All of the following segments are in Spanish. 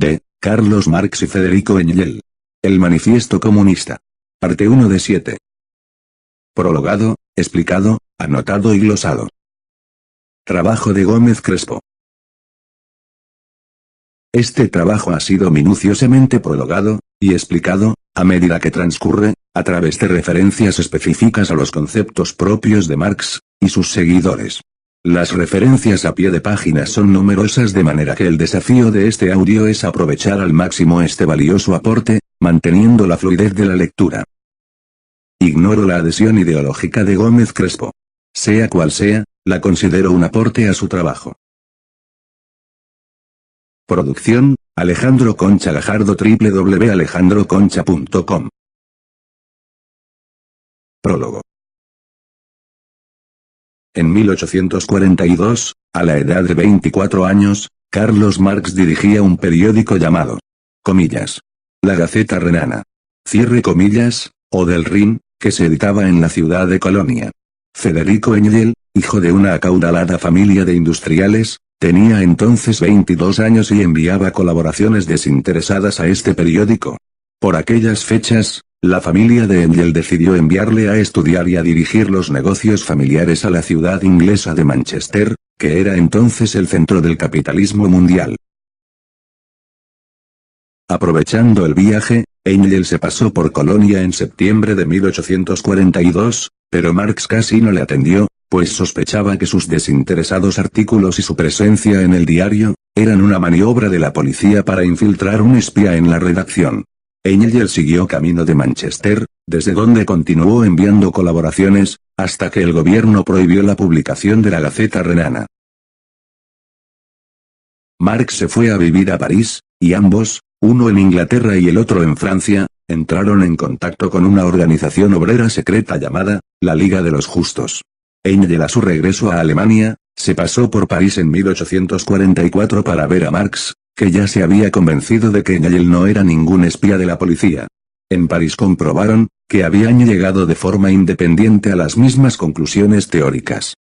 De Carlos Marx y Federico Engel. El Manifiesto Comunista. Parte 1 de 7. Prologado, explicado, anotado y glosado. Trabajo de Gómez Crespo. Este trabajo ha sido minuciosamente prologado y explicado, a medida que transcurre, a través de referencias específicas a los conceptos propios de Marx y sus seguidores. Las referencias a pie de página son numerosas, de manera que el desafío de este audio es aprovechar al máximo este valioso aporte, manteniendo la fluidez de la lectura. Ignoro la adhesión ideológica de Gómez Crespo. Sea cual sea, la considero un aporte a su trabajo. Producción, Alejandro Concha Gajardo, www.alejandroconcha.com. Prólogo. En 1842, a la edad de 24 años, Carlos Marx dirigía un periódico llamado, comillas, La Gaceta Renana, cierre comillas, o del Rin, que se editaba en la ciudad de Colonia. Federico Engel, hijo de una acaudalada familia de industriales, tenía entonces 22 años y enviaba colaboraciones desinteresadas a este periódico. Por aquellas fechas, la familia de Engel decidió enviarle a estudiar y a dirigir los negocios familiares a la ciudad inglesa de Manchester, que era entonces el centro del capitalismo mundial. Aprovechando el viaje, Engel se pasó por Colonia en septiembre de 1842, pero Marx casi no le atendió, pues sospechaba que sus desinteresados artículos y su presencia en el diario eran una maniobra de la policía para infiltrar un espía en la redacción. Engel siguió camino de Manchester, desde donde continuó enviando colaboraciones, hasta que el gobierno prohibió la publicación de la Gaceta Renana. Marx se fue a vivir a París, y ambos, uno en Inglaterra y el otro en Francia, entraron en contacto con una organización obrera secreta llamada la Liga de los Justos. Engel, a su regreso a Alemania, se pasó por París en 1844 para ver a Marx, que ya se había convencido de que Engel no era ningún espía de la policía. En París comprobaron que habían llegado de forma independiente a las mismas conclusiones teóricas.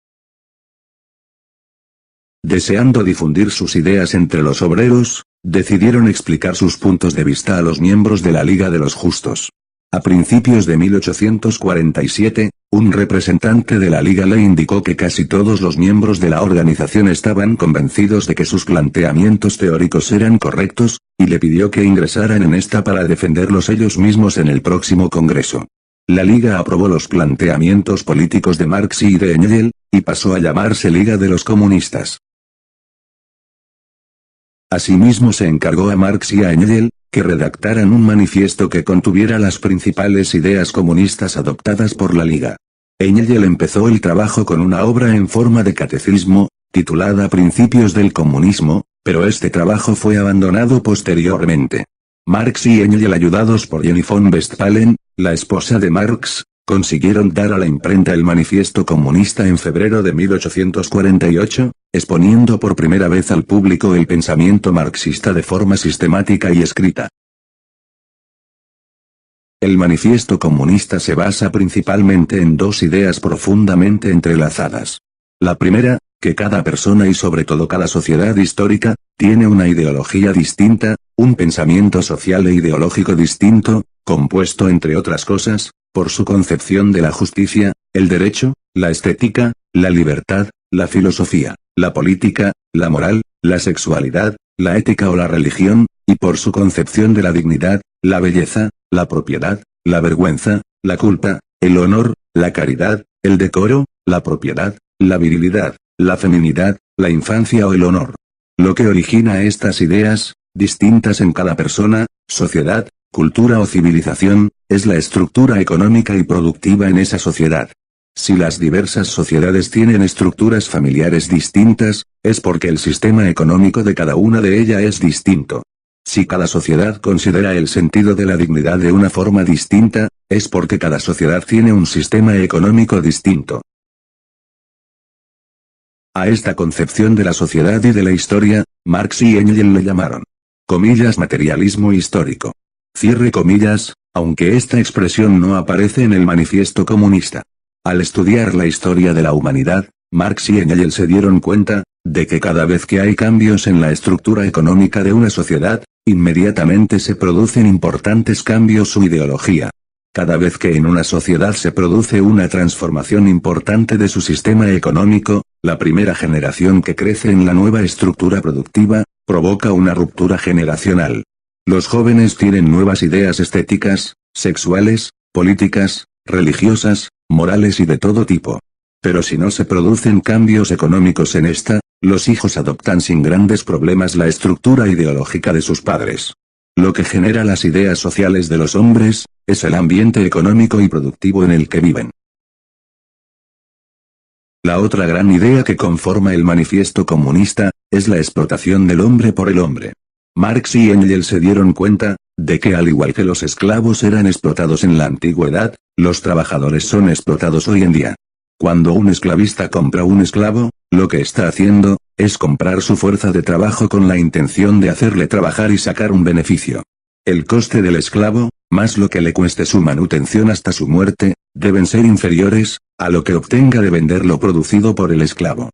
Deseando difundir sus ideas entre los obreros, decidieron explicar sus puntos de vista a los miembros de la Liga de los Justos. A principios de 1847, un representante de la Liga le indicó que casi todos los miembros de la organización estaban convencidos de que sus planteamientos teóricos eran correctos, y le pidió que ingresaran en esta para defenderlos ellos mismos en el próximo congreso. La Liga aprobó los planteamientos políticos de Marx y de Engel, y pasó a llamarse Liga de los Comunistas. Asimismo se encargó a Marx y a Engel que redactaran un manifiesto que contuviera las principales ideas comunistas adoptadas por la Liga. Engel empezó el trabajo con una obra en forma de catecismo, titulada Principios del Comunismo, pero este trabajo fue abandonado posteriormente. Marx y Engel, ayudados por Jenny von Westphalen, la esposa de Marx, consiguieron dar a la imprenta el Manifiesto Comunista en febrero de 1848, exponiendo por primera vez al público el pensamiento marxista de forma sistemática y escrita. El Manifiesto Comunista se basa principalmente en dos ideas profundamente entrelazadas. La primera, que cada persona y sobre todo cada sociedad histórica, tiene una ideología distinta, un pensamiento social e ideológico distinto, compuesto entre otras cosas, por su concepción de la justicia, el derecho, la estética, la libertad, la filosofía, la política, la moral, la sexualidad, la ética o la religión, y por su concepción de la dignidad, la belleza, la propiedad, la vergüenza, la culpa, el honor, la caridad, el decoro, la propiedad, la virilidad, la feminidad, la infancia o el honor. Lo que origina estas ideas, distintas en cada persona, sociedad, cultura o civilización, es la estructura económica y productiva en esa sociedad. Si las diversas sociedades tienen estructuras familiares distintas, es porque el sistema económico de cada una de ellas es distinto. Si cada sociedad considera el sentido de la dignidad de una forma distinta, es porque cada sociedad tiene un sistema económico distinto. A esta concepción de la sociedad y de la historia, Marx y Engel le llamaron, comillas, materialismo histórico. Cierre comillas, aunque esta expresión no aparece en el Manifiesto Comunista. Al estudiar la historia de la humanidad, Marx y Engel se dieron cuenta de que cada vez que hay cambios en la estructura económica de una sociedad, inmediatamente se producen importantes cambios su ideología. Cada vez que en una sociedad se produce una transformación importante de su sistema económico, la primera generación que crece en la nueva estructura productiva, provoca una ruptura generacional. Los jóvenes tienen nuevas ideas estéticas, sexuales, políticas, religiosas, morales y de todo tipo. Pero si no se producen cambios económicos en esta, los hijos adoptan sin grandes problemas la estructura ideológica de sus padres. Lo que genera las ideas sociales de los hombres, es el ambiente económico y productivo en el que viven. La otra gran idea que conforma el manifiesto comunista, es la explotación del hombre por el hombre. Marx y Engels se dieron cuenta, de que al igual que los esclavos eran explotados en la antigüedad, los trabajadores son explotados hoy en día. Cuando un esclavista compra un esclavo, lo que está haciendo, es comprar su fuerza de trabajo con la intención de hacerle trabajar y sacar un beneficio. El coste del esclavo, más lo que le cueste su manutención hasta su muerte, deben ser inferiores, a lo que obtenga de vender lo producido por el esclavo.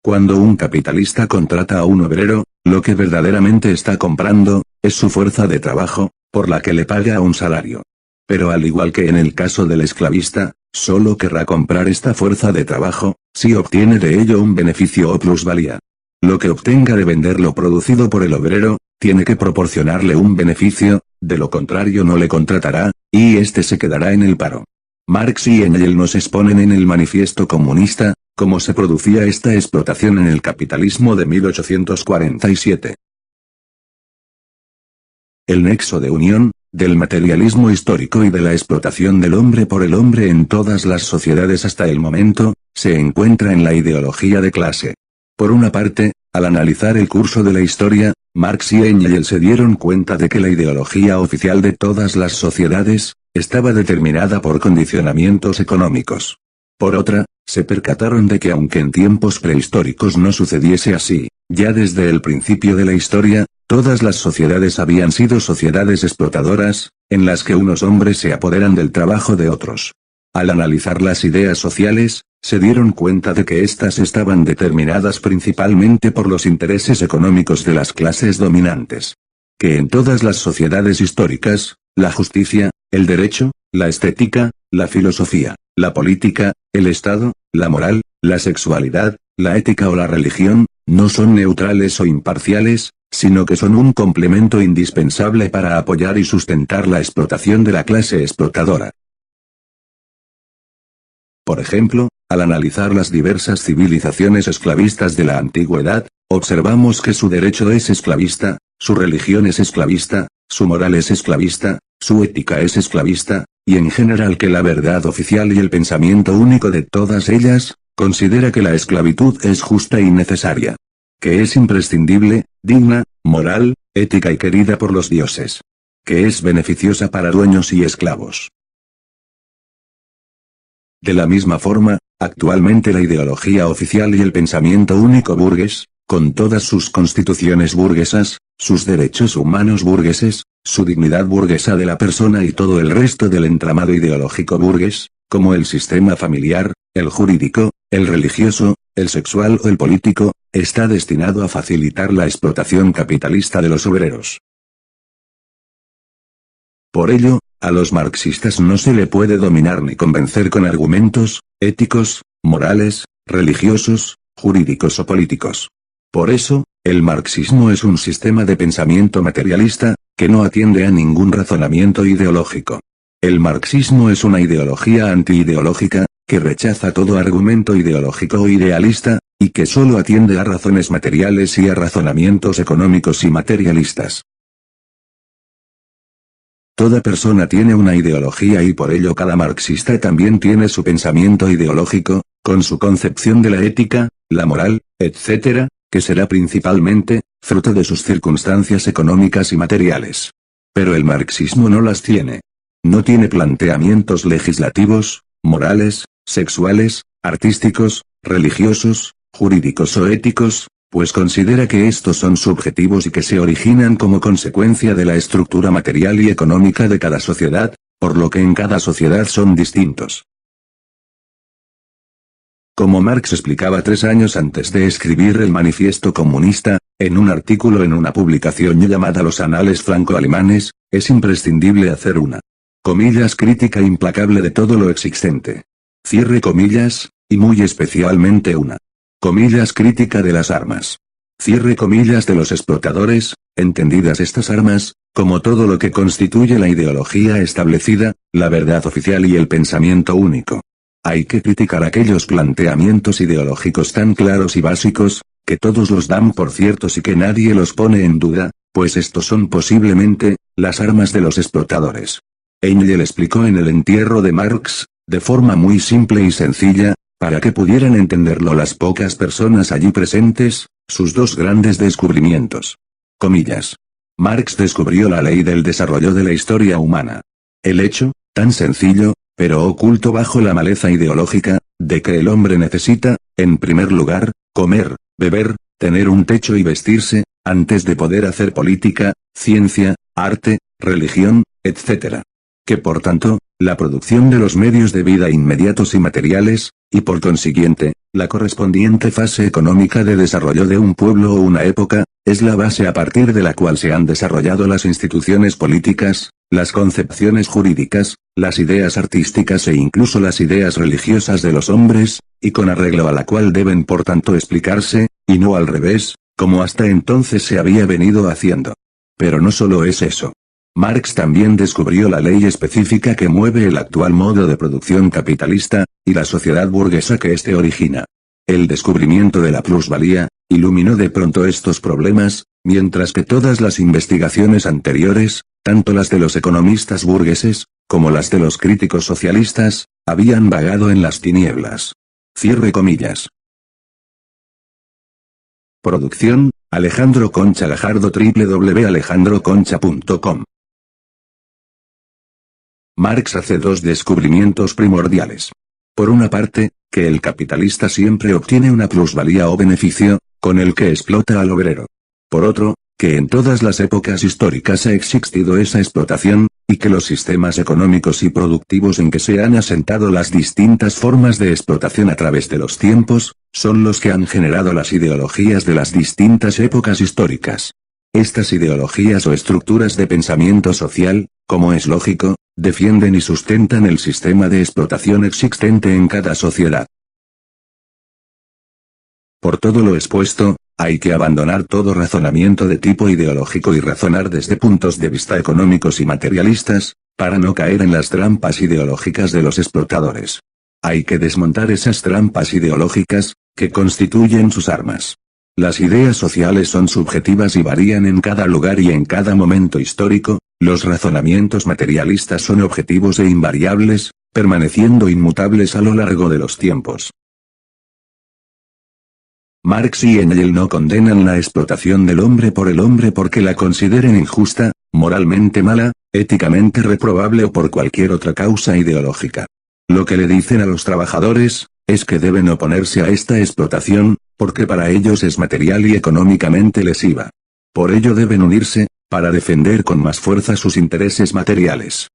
Cuando un capitalista contrata a un obrero, lo que verdaderamente está comprando, es su fuerza de trabajo, por la que le paga un salario. Pero al igual que en el caso del esclavista, solo querrá comprar esta fuerza de trabajo, si obtiene de ello un beneficio o plusvalía. Lo que obtenga de vender lo producido por el obrero, tiene que proporcionarle un beneficio, de lo contrario no le contratará, y éste se quedará en el paro. Marx y Engels nos exponen en el manifiesto comunista, cómo se producía esta explotación en el capitalismo de 1847. El nexo de unión, del materialismo histórico y de la explotación del hombre por el hombre en todas las sociedades hasta el momento, se encuentra en la ideología de clase. Por una parte, al analizar el curso de la historia, Marx y Engels se dieron cuenta de que la ideología oficial de todas las sociedades, estaba determinada por condicionamientos económicos. Por otra, se percataron de que aunque en tiempos prehistóricos no sucediese así, ya desde el principio de la historia, todas las sociedades habían sido sociedades explotadoras, en las que unos hombres se apoderan del trabajo de otros. Al analizar las ideas sociales, se dieron cuenta de que éstas estaban determinadas principalmente por los intereses económicos de las clases dominantes. Que en todas las sociedades históricas, la justicia, el derecho, la estética, la filosofía, la política, el Estado, la moral, la sexualidad, la ética o la religión, no son neutrales o imparciales, sino que son un complemento indispensable para apoyar y sustentar la explotación de la clase explotadora. Por ejemplo, al analizar las diversas civilizaciones esclavistas de la antigüedad, observamos que su derecho es esclavista, su religión es esclavista, su moral es esclavista, su ética es esclavista, y en general que la verdad oficial y el pensamiento único de todas ellas, considera que la esclavitud es justa y necesaria. Que es imprescindible, digna, moral, ética y querida por los dioses. Que es beneficiosa para dueños y esclavos. De la misma forma, actualmente la ideología oficial y el pensamiento único burgués, con todas sus constituciones burguesas, sus derechos humanos burgueses, su dignidad burguesa de la persona y todo el resto del entramado ideológico burgués, como el sistema familiar, el jurídico, el religioso, el sexual o el político, está destinado a facilitar la explotación capitalista de los obreros. Por ello, a los marxistas no se le puede dominar ni convencer con argumentos, éticos, morales, religiosos, jurídicos o políticos. Por eso, el marxismo es un sistema de pensamiento materialista, que no atiende a ningún razonamiento ideológico. El marxismo es una ideología antiideológica, que rechaza todo argumento ideológico o idealista, y que solo atiende a razones materiales y a razonamientos económicos y materialistas. Toda persona tiene una ideología y por ello cada marxista también tiene su pensamiento ideológico, con su concepción de la ética, la moral, etc., que será principalmente, fruto de sus circunstancias económicas y materiales. Pero el marxismo no las tiene. No tiene planteamientos legislativos, morales, sexuales, artísticos, religiosos, jurídicos o éticos, pues considera que estos son subjetivos y que se originan como consecuencia de la estructura material y económica de cada sociedad, por lo que en cada sociedad son distintos. Como Marx explicaba 3 años antes de escribir el manifiesto comunista, En un artículo en una publicación llamada Los Anales Franco-Alemanes, es imprescindible hacer una comillas crítica implacable de todo lo existente. Cierre comillas, y muy especialmente una comillas crítica de las armas. Cierre comillas de los explotadores, entendidas estas armas, como todo lo que constituye la ideología establecida, la verdad oficial y el pensamiento único. Hay que criticar aquellos planteamientos ideológicos tan claros y básicos, que todos los dan por ciertos y que nadie los pone en duda, pues estos son posiblemente, las armas de los explotadores. Engel explicó en el entierro de Marx, de forma muy simple y sencilla, para que pudieran entenderlo las pocas personas allí presentes, sus dos grandes descubrimientos. Comillas. Marx descubrió la ley del desarrollo de la historia humana. El hecho, tan sencillo, pero oculto bajo la maleza ideológica, de que el hombre necesita, en primer lugar, comer, beber, tener un techo y vestirse, antes de poder hacer política, ciencia, arte, religión, etc. Que por tanto, la producción de los medios de vida inmediatos y materiales, y por consiguiente, la correspondiente fase económica de desarrollo de un pueblo o una época, es la base a partir de la cual se han desarrollado las instituciones políticas, las concepciones jurídicas, las ideas artísticas e incluso las ideas religiosas de los hombres, y con arreglo a la cual deben por tanto explicarse, y no al revés, como hasta entonces se había venido haciendo. Pero no solo es eso. Marx también descubrió la ley específica que mueve el actual modo de producción capitalista, y la sociedad burguesa que éste origina. El descubrimiento de la plusvalía, iluminó de pronto estos problemas, mientras que todas las investigaciones anteriores, tanto las de los economistas burgueses, como las de los críticos socialistas, habían vagado en las tinieblas. Cierre comillas. Producción, Alejandro Concha Gajardo www.alejandroconcha.com. Marx hace dos descubrimientos primordiales. Por una parte, que el capitalista siempre obtiene una plusvalía o beneficio, con el que explota al obrero. Por otro, que en todas las épocas históricas ha existido esa explotación, y que los sistemas económicos y productivos en que se han asentado las distintas formas de explotación a través de los tiempos, son los que han generado las ideologías de las distintas épocas históricas. Estas ideologías o estructuras de pensamiento social, como es lógico, defienden y sustentan el sistema de explotación existente en cada sociedad. Por todo lo expuesto, hay que abandonar todo razonamiento de tipo ideológico y razonar desde puntos de vista económicos y materialistas, para no caer en las trampas ideológicas de los explotadores. Hay que desmontar esas trampas ideológicas, que constituyen sus armas. Las ideas sociales son subjetivas y varían en cada lugar y en cada momento histórico, los razonamientos materialistas son objetivos e invariables, permaneciendo inmutables a lo largo de los tiempos. Marx y Engel no condenan la explotación del hombre porque la consideren injusta, moralmente mala, éticamente reprobable o por cualquier otra causa ideológica. Lo que le dicen a los trabajadores, es que deben oponerse a esta explotación, porque para ellos es material y económicamente lesiva. Por ello deben unirse, para defender con más fuerza sus intereses materiales.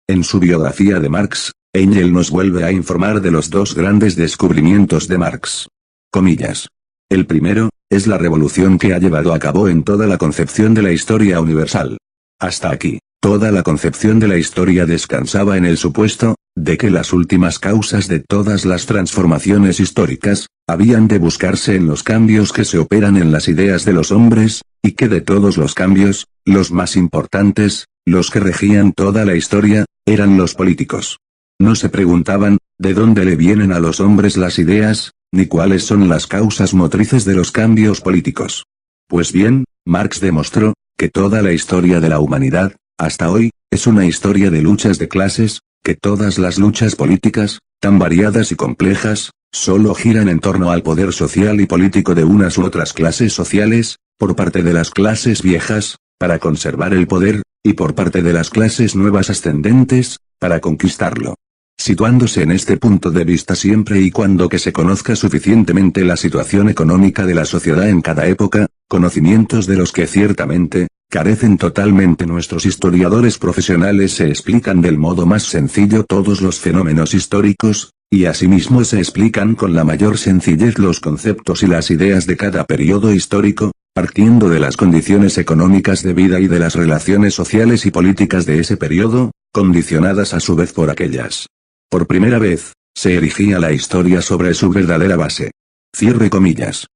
En su biografía de Marx, Engel nos vuelve a informar de los dos grandes descubrimientos de Marx. Comillas. El primero, es la revolución que ha llevado a cabo en toda la concepción de la historia universal. Hasta aquí, toda la concepción de la historia descansaba en el supuesto, de que las últimas causas de todas las transformaciones históricas, habían de buscarse en los cambios que se operan en las ideas de los hombres, y que de todos los cambios, los más importantes, los que regían toda la historia, eran los políticos. No se preguntaban, ¿de dónde le vienen a los hombres las ideas, ni cuáles son las causas motrices de los cambios políticos? Pues bien, Marx demostró, que toda la historia de la humanidad, hasta hoy, es una historia de luchas de clases, que todas las luchas políticas, tan variadas y complejas, solo giran en torno al poder social y político de unas u otras clases sociales, por parte de las clases viejas, para conservar el poder, y por parte de las clases nuevas ascendentes, para conquistarlo. Situándose en este punto de vista siempre y cuando que se conozca suficientemente la situación económica de la sociedad en cada época, conocimientos de los que ciertamente, carecen totalmente. Nuestros historiadores profesionales se explican del modo más sencillo todos los fenómenos históricos, y asimismo se explican con la mayor sencillez los conceptos y las ideas de cada periodo histórico, partiendo de las condiciones económicas de vida y de las relaciones sociales y políticas de ese periodo, condicionadas a su vez por aquellas. Por primera vez, se erigía la historia sobre su verdadera base. Cierre comillas.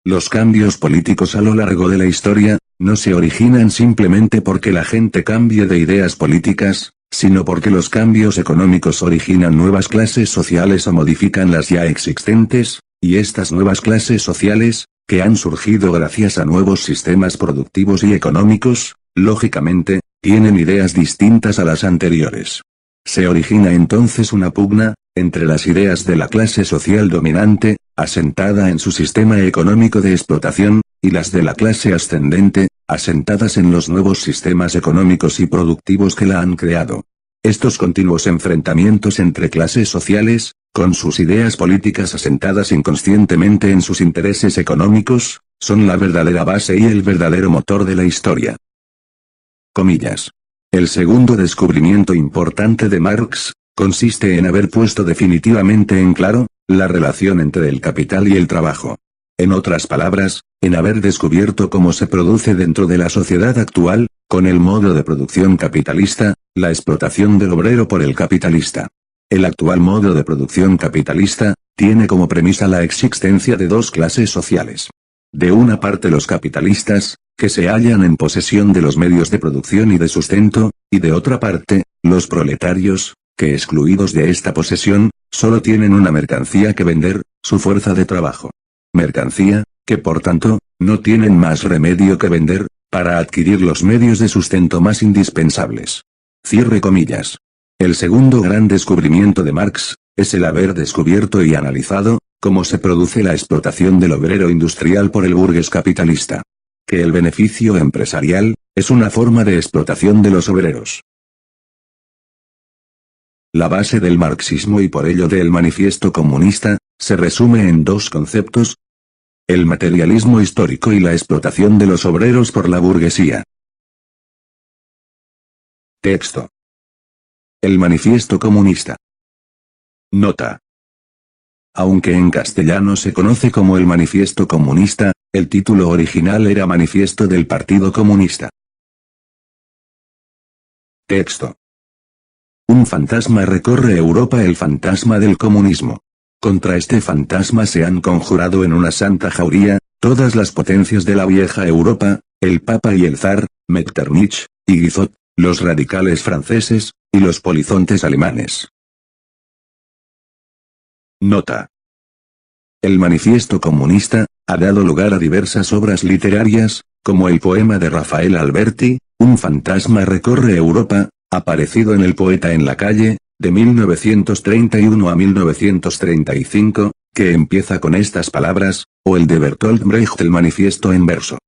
Los cambios políticos a lo largo de la historia, no se originan simplemente porque la gente cambie de ideas políticas, sino porque los cambios económicos originan nuevas clases sociales o modifican las ya existentes, y estas nuevas clases sociales, que han surgido gracias a nuevos sistemas productivos y económicos, lógicamente, tienen ideas distintas a las anteriores. Se origina entonces una pugna, entre las ideas de la clase social dominante, asentada en su sistema económico de explotación, y las de la clase ascendente, asentadas en los nuevos sistemas económicos y productivos que la han creado. Estos continuos enfrentamientos entre clases sociales, con sus ideas políticas asentadas inconscientemente en sus intereses económicos, son la verdadera base y el verdadero motor de la historia. Comillas. El segundo descubrimiento importante de Marx, consiste en haber puesto definitivamente en claro, la relación entre el capital y el trabajo. En otras palabras, en haber descubierto cómo se produce dentro de la sociedad actual, con el modo de producción capitalista, la explotación del obrero por el capitalista. El actual modo de producción capitalista, tiene como premisa la existencia de dos clases sociales. De una parte los capitalistas, que se hallan en posesión de los medios de producción y de sustento, y de otra parte, los proletarios, que excluidos de esta posesión, solo tienen una mercancía que vender, su fuerza de trabajo. Mercancía, que por tanto, no tienen más remedio que vender, para adquirir los medios de sustento más indispensables. Cierre comillas. El segundo gran descubrimiento de Marx, es el haber descubierto y analizado, cómo se produce la explotación del obrero industrial por el burgués capitalista. Que el beneficio empresarial, es una forma de explotación de los obreros. La base del marxismo y por ello del manifiesto comunista, se resume en dos conceptos: el materialismo histórico y la explotación de los obreros por la burguesía. Texto. El manifiesto comunista. Nota. Aunque en castellano se conoce como el manifiesto comunista, el título original era Manifiesto del Partido Comunista. Texto. Un fantasma recorre Europa, el fantasma del comunismo. Contra este fantasma se han conjurado en una santa jauría, todas las potencias de la vieja Europa, el Papa y el Zar, Metternich, y Guizot, los radicales franceses, y los polizontes alemanes. Nota. El manifiesto comunista, ha dado lugar a diversas obras literarias, como el poema de Rafael Alberti, Un fantasma recorre Europa, aparecido en El poeta en la calle, de 1931 a 1935, que empieza con estas palabras, o el de Bertolt Brecht, El manifiesto en verso.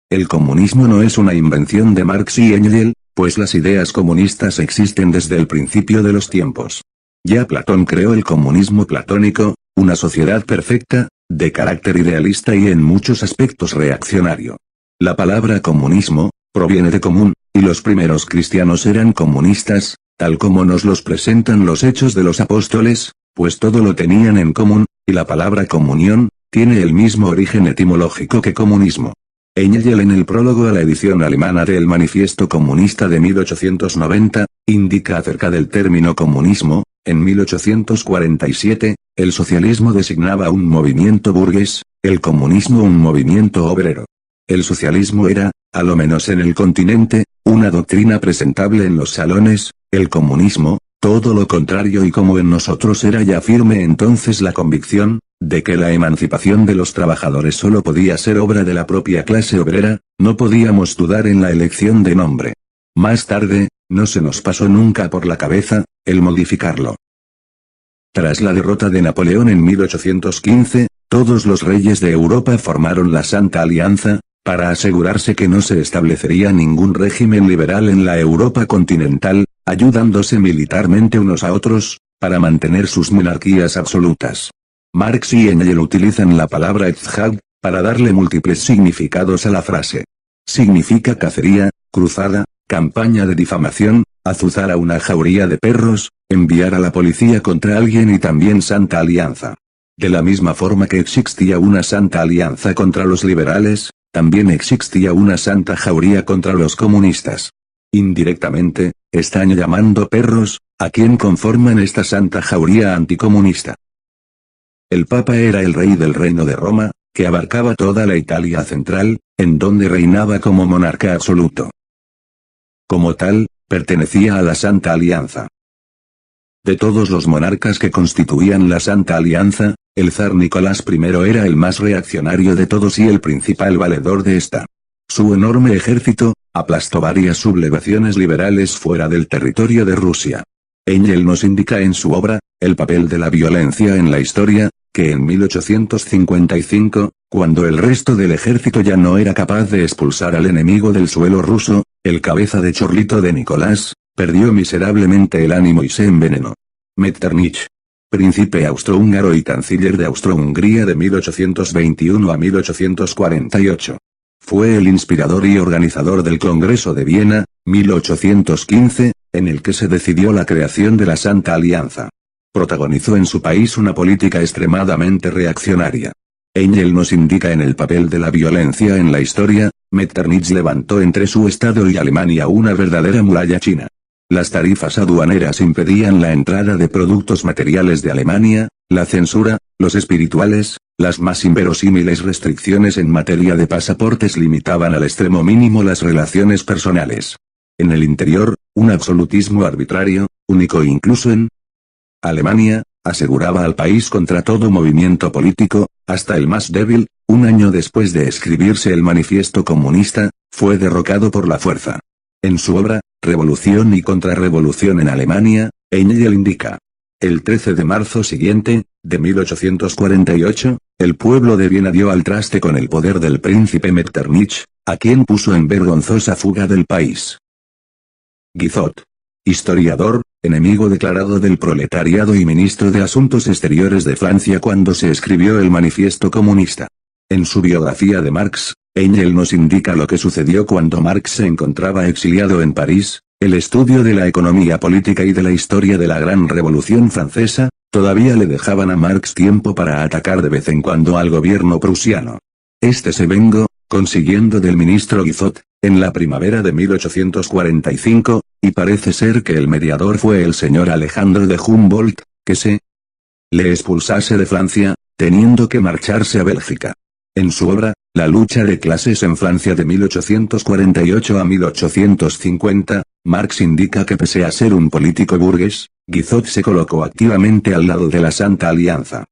El comunismo no es una invención de Marx y Engels, pues las ideas comunistas existen desde el principio de los tiempos. Ya Platón creó el comunismo platónico, una sociedad perfecta, de carácter idealista y en muchos aspectos reaccionario. La palabra comunismo, proviene de común, y los primeros cristianos eran comunistas, tal como nos los presentan los Hechos de los Apóstoles, pues todo lo tenían en común, y la palabra comunión, tiene el mismo origen etimológico que comunismo. Engels en el prólogo a la edición alemana del Manifiesto Comunista de 1890, indica acerca del término comunismo: en 1847, el socialismo designaba un movimiento burgués, el comunismo un movimiento obrero. El socialismo era, a lo menos en el continente, una doctrina presentable en los salones, el comunismo, todo lo contrario, y como en nosotros era ya firme entonces la convicción, de que la emancipación de los trabajadores solo podía ser obra de la propia clase obrera, no podíamos dudar en la elección de nombre. Más tarde, no se nos pasó nunca por la cabeza, el modificarlo. Tras la derrota de Napoleón en 1815, todos los reyes de Europa formaron la Santa Alianza, para asegurarse que no se establecería ningún régimen liberal en la Europa continental, ayudándose militarmente unos a otros, para mantener sus monarquías absolutas. Marx y Engels utilizan la palabra Ejtihad, para darle múltiples significados a la frase. Significa cacería, cruzada, campaña de difamación, azuzar a una jauría de perros, enviar a la policía contra alguien y también santa alianza. De la misma forma que existía una santa alianza contra los liberales, también existía una santa jauría contra los comunistas. Indirectamente, están llamando perros, a quien conforman esta santa jauría anticomunista. El Papa era el rey del Reino de Roma, que abarcaba toda la Italia central, en donde reinaba como monarca absoluto. Como tal, pertenecía a la Santa Alianza. De todos los monarcas que constituían la Santa Alianza, el zar Nicolás I era el más reaccionario de todos y el principal valedor de esta. Su enorme ejército aplastó varias sublevaciones liberales fuera del territorio de Rusia. Engel nos indica en su obra, El papel de la violencia en la historia, que en 1855, cuando el resto del ejército ya no era capaz de expulsar al enemigo del suelo ruso, el cabeza de chorlito de Nicolás, perdió miserablemente el ánimo y se envenenó. Metternich, príncipe austrohúngaro y canciller de Austro-Hungría de 1821 a 1848. Fue el inspirador y organizador del Congreso de Viena, 1815, en el que se decidió la creación de la Santa Alianza. Protagonizó en su país una política extremadamente reaccionaria. Engel nos indica en el papel de la violencia en la historia, Metternich levantó entre su Estado y Alemania una verdadera muralla china. Las tarifas aduaneras impedían la entrada de productos materiales de Alemania, la censura, los espirituales, las más inverosímiles restricciones en materia de pasaportes limitaban al extremo mínimo las relaciones personales. En el interior, un absolutismo arbitrario, único incluso en Alemania, aseguraba al país contra todo movimiento político, hasta el más débil. Un año después de escribirse el Manifiesto Comunista, fue derrocado por la fuerza. En su obra, Revolución y Contrarrevolución en Alemania, Engel indica: el 13 de marzo siguiente, de 1848, el pueblo de Viena dio al traste con el poder del príncipe Metternich, a quien puso en vergonzosa fuga del país. Guizot, historiador, enemigo declarado del proletariado y ministro de Asuntos Exteriores de Francia cuando se escribió el Manifiesto Comunista. En su biografía de Marx, Engel nos indica lo que sucedió cuando Marx se encontraba exiliado en París. El estudio de la economía política y de la historia de la Gran Revolución Francesa, todavía le dejaban a Marx tiempo para atacar de vez en cuando al gobierno prusiano. Este se vengó, consiguiendo del ministro Guizot, en la primavera de 1845, y parece ser que el mediador fue el señor Alejandro de Humboldt, que se le expulsase de Francia, teniendo que marcharse a Bélgica. En su obra, La lucha de clases en Francia de 1848 a 1850, Marx indica que pese a ser un político burgués, Guizot se colocó activamente al lado de la Santa Alianza.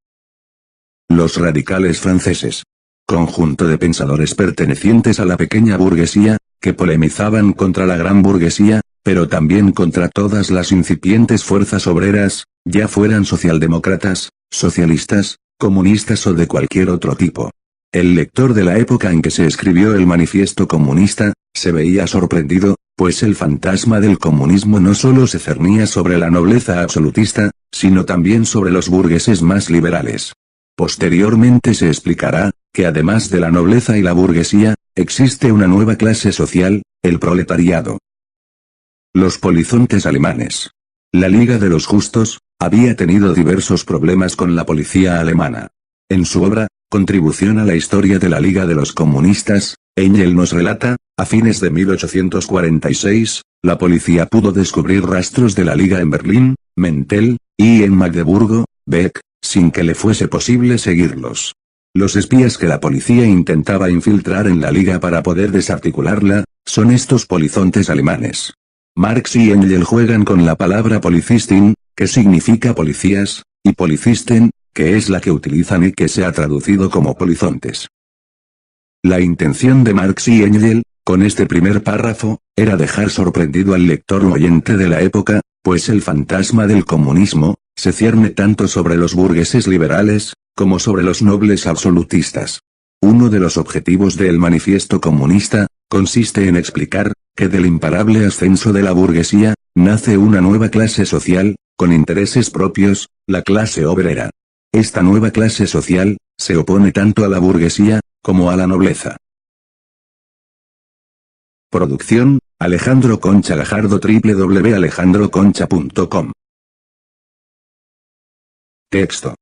Los radicales franceses. Conjunto de pensadores pertenecientes a la pequeña burguesía, que polemizaban contra la gran burguesía, pero también contra todas las incipientes fuerzas obreras, ya fueran socialdemócratas, socialistas, comunistas o de cualquier otro tipo. El lector de la época en que se escribió el Manifiesto Comunista, se veía sorprendido, pues el fantasma del comunismo no solo se cernía sobre la nobleza absolutista, sino también sobre los burgueses más liberales. Posteriormente se explicará, que además de la nobleza y la burguesía, existe una nueva clase social, el proletariado. Los polizontes alemanes. La Liga de los Justos, había tenido diversos problemas con la policía alemana. En su obra, Contribución a la historia de la Liga de los Comunistas, Engel nos relata, a fines de 1846, la policía pudo descubrir rastros de la Liga en Berlín, Mentel, y en Magdeburgo, Beck, sin que le fuese posible seguirlos. Los espías que la policía intentaba infiltrar en la Liga para poder desarticularla, son estos polizontes alemanes. Marx y Engel juegan con la palabra Polizisten, que significa policías, y Polizisten, que es la que utilizan y que se ha traducido como polizontes. La intención de Marx y Engel, con este primer párrafo, era dejar sorprendido al lector o oyente de la época, pues el fantasma del comunismo, se cierne tanto sobre los burgueses liberales, como sobre los nobles absolutistas. Uno de los objetivos del Manifiesto Comunista, consiste en explicar, que del imparable ascenso de la burguesía, nace una nueva clase social, con intereses propios, la clase obrera. Esta nueva clase social, se opone tanto a la burguesía, como a la nobleza. Producción, Alejandro Concha Gajardo, www.alejandroconcha.com. Texto.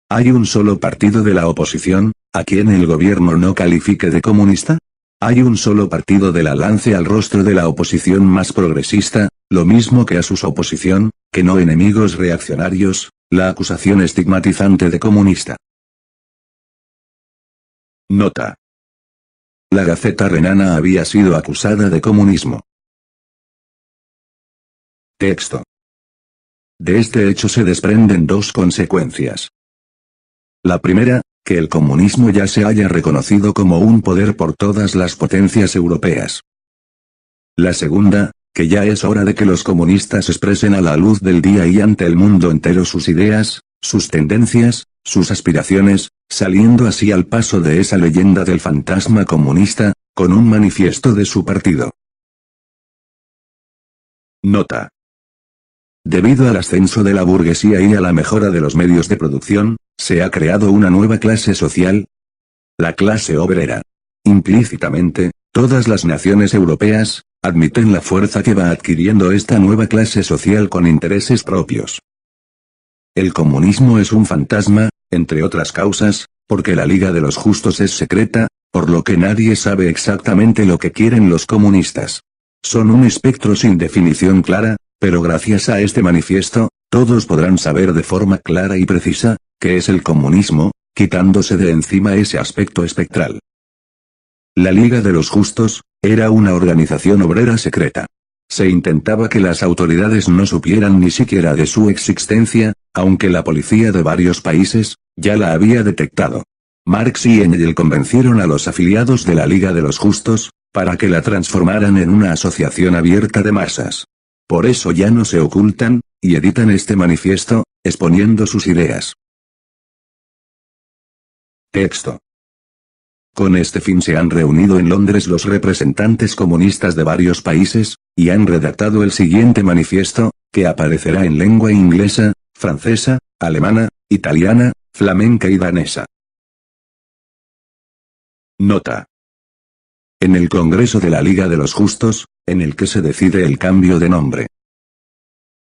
¿Hay un solo partido de la oposición, a quien el gobierno no califique de comunista? ¿Hay un solo partido de la lance al rostro de la oposición más progresista, lo mismo que a su oposición, que no enemigos reaccionarios, la acusación estigmatizante de comunista? Nota. La Gaceta Renana había sido acusada de comunismo. Texto. De este hecho se desprenden dos consecuencias. La primera, que el comunismo ya se haya reconocido como un poder por todas las potencias europeas. La segunda, que ya es hora de que los comunistas expresen a la luz del día y ante el mundo entero sus ideas, sus tendencias, sus aspiraciones, saliendo así al paso de esa leyenda del fantasma comunista, con un manifiesto de su partido. Nota. Debido al ascenso de la burguesía y a la mejora de los medios de producción, se ha creado una nueva clase social, la clase obrera. Implícitamente, todas las naciones europeas admiten la fuerza que va adquiriendo esta nueva clase social con intereses propios. El comunismo es un fantasma, entre otras causas, porque la Liga de los Justos es secreta, por lo que nadie sabe exactamente lo que quieren los comunistas. Son un espectro sin definición clara, pero gracias a este manifiesto, todos podrán saber de forma clara y precisa, qué es el comunismo, quitándose de encima ese aspecto espectral. La Liga de los Justos era una organización obrera secreta. Se intentaba que las autoridades no supieran ni siquiera de su existencia, aunque la policía de varios países ya la había detectado. Marx y Engels convencieron a los afiliados de la Liga de los Justos para que la transformaran en una asociación abierta de masas. Por eso ya no se ocultan, y editan este manifiesto, exponiendo sus ideas. Texto. Con este fin se han reunido en Londres los representantes comunistas de varios países, y han redactado el siguiente manifiesto, que aparecerá en lengua inglesa, francesa, alemana, italiana, flamenca y danesa. Nota. En el Congreso de la Liga de los Justos, en el que se decide el cambio de nombre.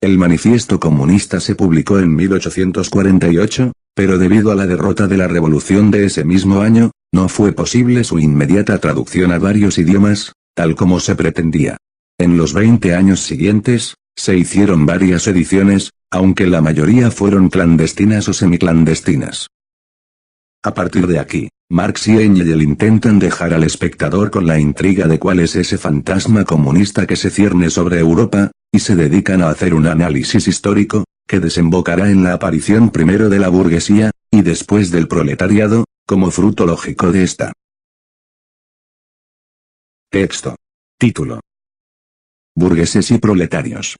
El manifiesto comunista se publicó en 1848, pero debido a la derrota de la revolución de ese mismo año, no fue posible su inmediata traducción a varios idiomas, tal como se pretendía. En los 20 años siguientes, se hicieron varias ediciones, aunque la mayoría fueron clandestinas o semiclandestinas. A partir de aquí, Marx y Engels intentan dejar al espectador con la intriga de cuál es ese fantasma comunista que se cierne sobre Europa, y se dedican a hacer un análisis histórico, que desembocará en la aparición primero de la burguesía, y después del proletariado, como fruto lógico de esta. Texto. Título. Burgueses y proletarios.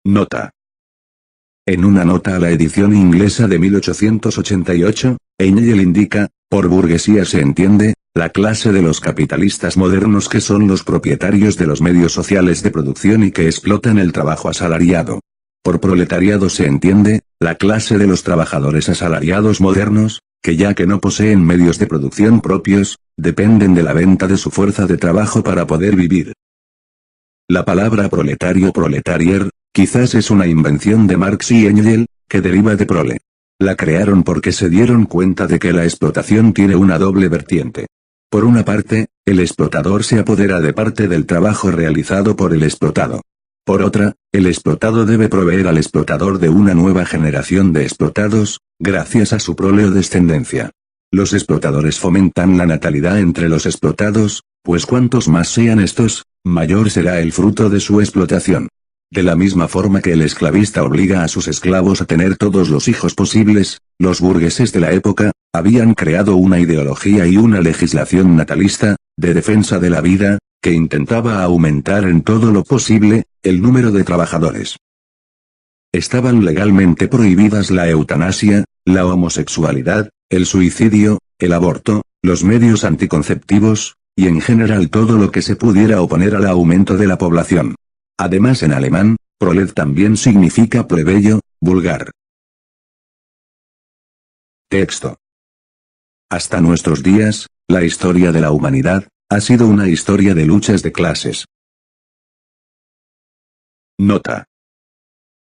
Nota. En una nota a la edición inglesa de 1888, Engels indica, por burguesía se entiende, la clase de los capitalistas modernos que son los propietarios de los medios sociales de producción y que explotan el trabajo asalariado. Por proletariado se entiende, la clase de los trabajadores asalariados modernos, que ya que no poseen medios de producción propios, dependen de la venta de su fuerza de trabajo para poder vivir. La palabra proletario proletarier, quizás es una invención de Marx y Engels, que deriva de prole. La crearon porque se dieron cuenta de que la explotación tiene una doble vertiente. Por una parte, el explotador se apodera de parte del trabajo realizado por el explotado. Por otra, el explotado debe proveer al explotador de una nueva generación de explotados, gracias a su prole o descendencia. Los explotadores fomentan la natalidad entre los explotados, pues cuantos más sean estos, mayor será el fruto de su explotación. De la misma forma que el esclavista obliga a sus esclavos a tener todos los hijos posibles, los burgueses de la época habían creado una ideología y una legislación natalista, de defensa de la vida, que intentaba aumentar en todo lo posible el número de trabajadores. Estaban legalmente prohibidas la eutanasia, la homosexualidad, el suicidio, el aborto, los medios anticonceptivos, y en general todo lo que se pudiera oponer al aumento de la población. Además en alemán, prolet también significa plebeyo, vulgar. Texto. Hasta nuestros días, la historia de la humanidad ha sido una historia de luchas de clases. Nota.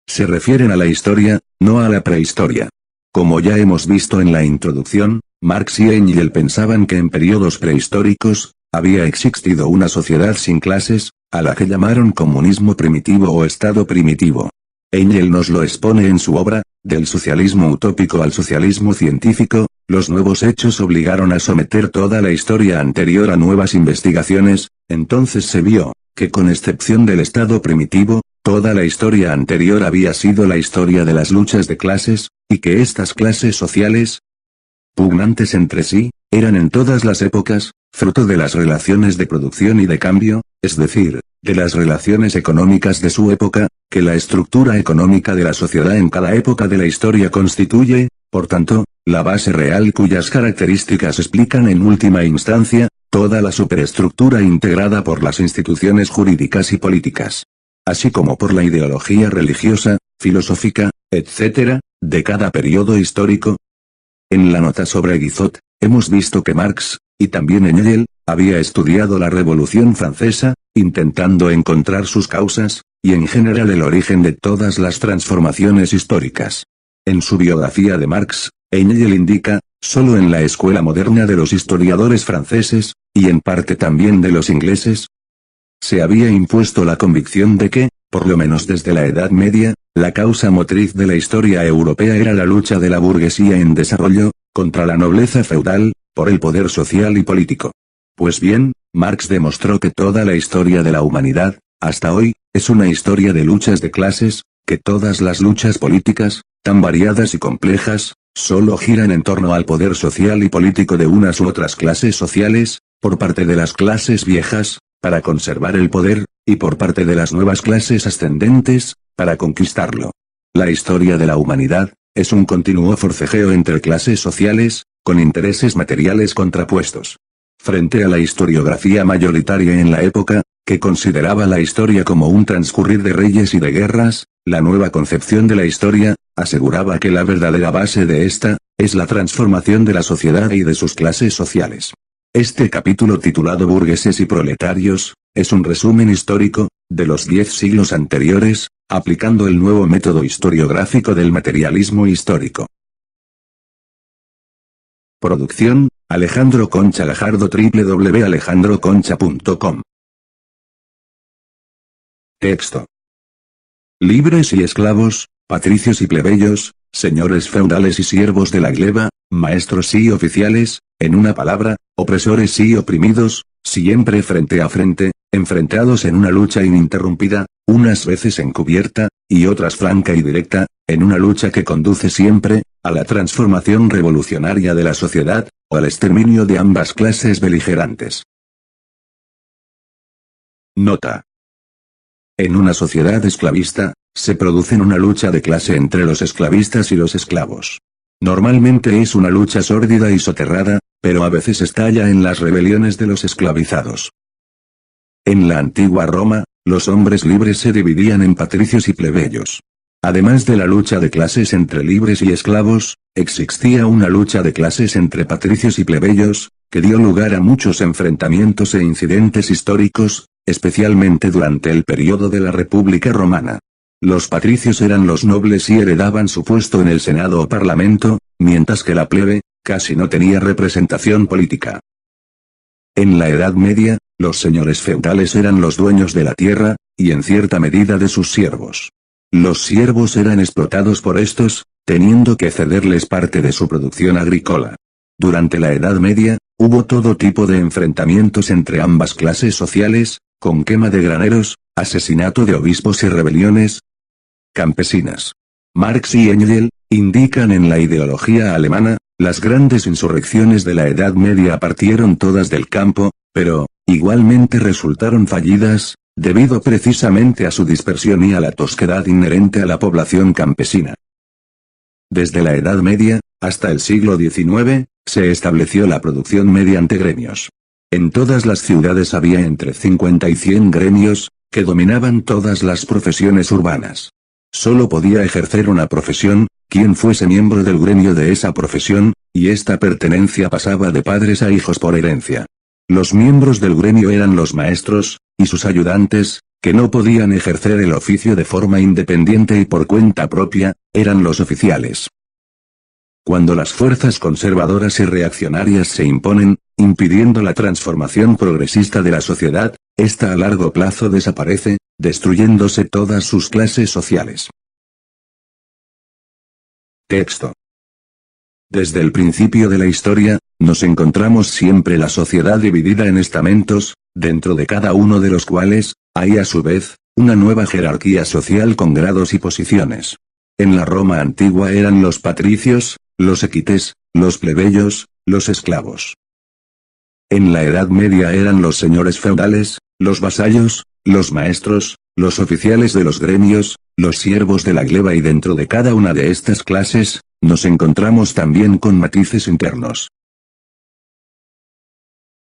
Se refieren a la historia, no a la prehistoria. Como ya hemos visto en la introducción, Marx y Engels pensaban que en periodos prehistóricos, había existido una sociedad sin clases, a la que llamaron comunismo primitivo o estado primitivo. Engels nos lo expone en su obra, Del socialismo utópico al socialismo científico. Los nuevos hechos obligaron a someter toda la historia anterior a nuevas investigaciones. Entonces se vio, que con excepción del estado primitivo, toda la historia anterior había sido la historia de las luchas de clases, y que estas clases sociales, pugnantes entre sí, eran en todas las épocas, fruto de las relaciones de producción y de cambio, es decir, de las relaciones económicas de su época, que la estructura económica de la sociedad en cada época de la historia constituye, por tanto, la base real cuyas características explican en última instancia, toda la superestructura integrada por las instituciones jurídicas y políticas, así como por la ideología religiosa, filosófica, etc., de cada periodo histórico. En la nota sobre Guizot, hemos visto que Marx, y también Engels, había estudiado la Revolución Francesa, intentando encontrar sus causas, y en general el origen de todas las transformaciones históricas. En su biografía de Marx, Engels indica, solo en la escuela moderna de los historiadores franceses, y en parte también de los ingleses, se había impuesto la convicción de que, por lo menos desde la Edad Media, la causa motriz de la historia europea era la lucha de la burguesía en desarrollo, contra la nobleza feudal, por el poder social y político. Pues bien, Marx demostró que toda la historia de la humanidad, hasta hoy, es una historia de luchas de clases, que todas las luchas políticas, tan variadas y complejas, solo giran en torno al poder social y político de unas u otras clases sociales, por parte de las clases viejas, para conservar el poder, y por parte de las nuevas clases ascendentes, para conquistarlo. La historia de la humanidad, es un continuo forcejeo entre clases sociales, con intereses materiales contrapuestos. Frente a la historiografía mayoritaria en la época, que consideraba la historia como un transcurrir de reyes y de guerras, la nueva concepción de la historia, aseguraba que la verdadera base de esta, es la transformación de la sociedad y de sus clases sociales. Este capítulo titulado Burgueses y Proletarios, es un resumen histórico, de los 10 siglos anteriores, aplicando el nuevo método historiográfico del materialismo histórico. Producción, Alejandro Concha Gajardo, www.alejandroconcha.com. Texto. Libres y esclavos, patricios y plebeyos, señores feudales y siervos de la gleba, maestros y oficiales, en una palabra, opresores y oprimidos, siempre frente a frente, enfrentados en una lucha ininterrumpida, unas veces encubierta, y otras franca y directa, en una lucha que conduce siempre, a la transformación revolucionaria de la sociedad, o al exterminio de ambas clases beligerantes. Nota. En una sociedad esclavista, se produce una lucha de clase entre los esclavistas y los esclavos. Normalmente es una lucha sórdida y soterrada, pero a veces estalla en las rebeliones de los esclavizados. En la antigua Roma, los hombres libres se dividían en patricios y plebeyos. Además de la lucha de clases entre libres y esclavos, existía una lucha de clases entre patricios y plebeyos, que dio lugar a muchos enfrentamientos e incidentes históricos, especialmente durante el periodo de la República Romana. Los patricios eran los nobles y heredaban su puesto en el Senado o Parlamento, mientras que la plebe, casi no tenía representación política. En la Edad Media, los señores feudales eran los dueños de la tierra, y en cierta medida de sus siervos. Los siervos eran explotados por estos, teniendo que cederles parte de su producción agrícola. Durante la Edad Media, hubo todo tipo de enfrentamientos entre ambas clases sociales, con quema de graneros, asesinato de obispos y rebeliones campesinas. Marx y Engels indican en la ideología alemana, las grandes insurrecciones de la Edad Media partieron todas del campo, pero, igualmente resultaron fallidas, debido precisamente a su dispersión y a la tosquedad inherente a la población campesina. Desde la Edad Media, hasta el siglo XIX, se estableció la producción mediante gremios. En todas las ciudades había entre 50 y 100 gremios, que dominaban todas las profesiones urbanas. Solo podía ejercer una profesión, quien fuese miembro del gremio de esa profesión, y esta pertenencia pasaba de padres a hijos por herencia. Los miembros del gremio eran los maestros, y sus ayudantes, que no podían ejercer el oficio de forma independiente y por cuenta propia, eran los oficiales. Cuando las fuerzas conservadoras y reaccionarias se imponen, impidiendo la transformación progresista de la sociedad, esta a largo plazo desaparece, destruyéndose todas sus clases sociales. Texto. Desde el principio de la historia, nos encontramos siempre la sociedad dividida en estamentos, dentro de cada uno de los cuales, hay a su vez, una nueva jerarquía social con grados y posiciones. En la Roma antigua eran los patricios, los equites, los plebeyos, los esclavos. En la Edad Media eran los señores feudales, los vasallos, los maestros, los oficiales de los gremios, los siervos de la gleba y dentro de cada una de estas clases, nos encontramos también con matices internos.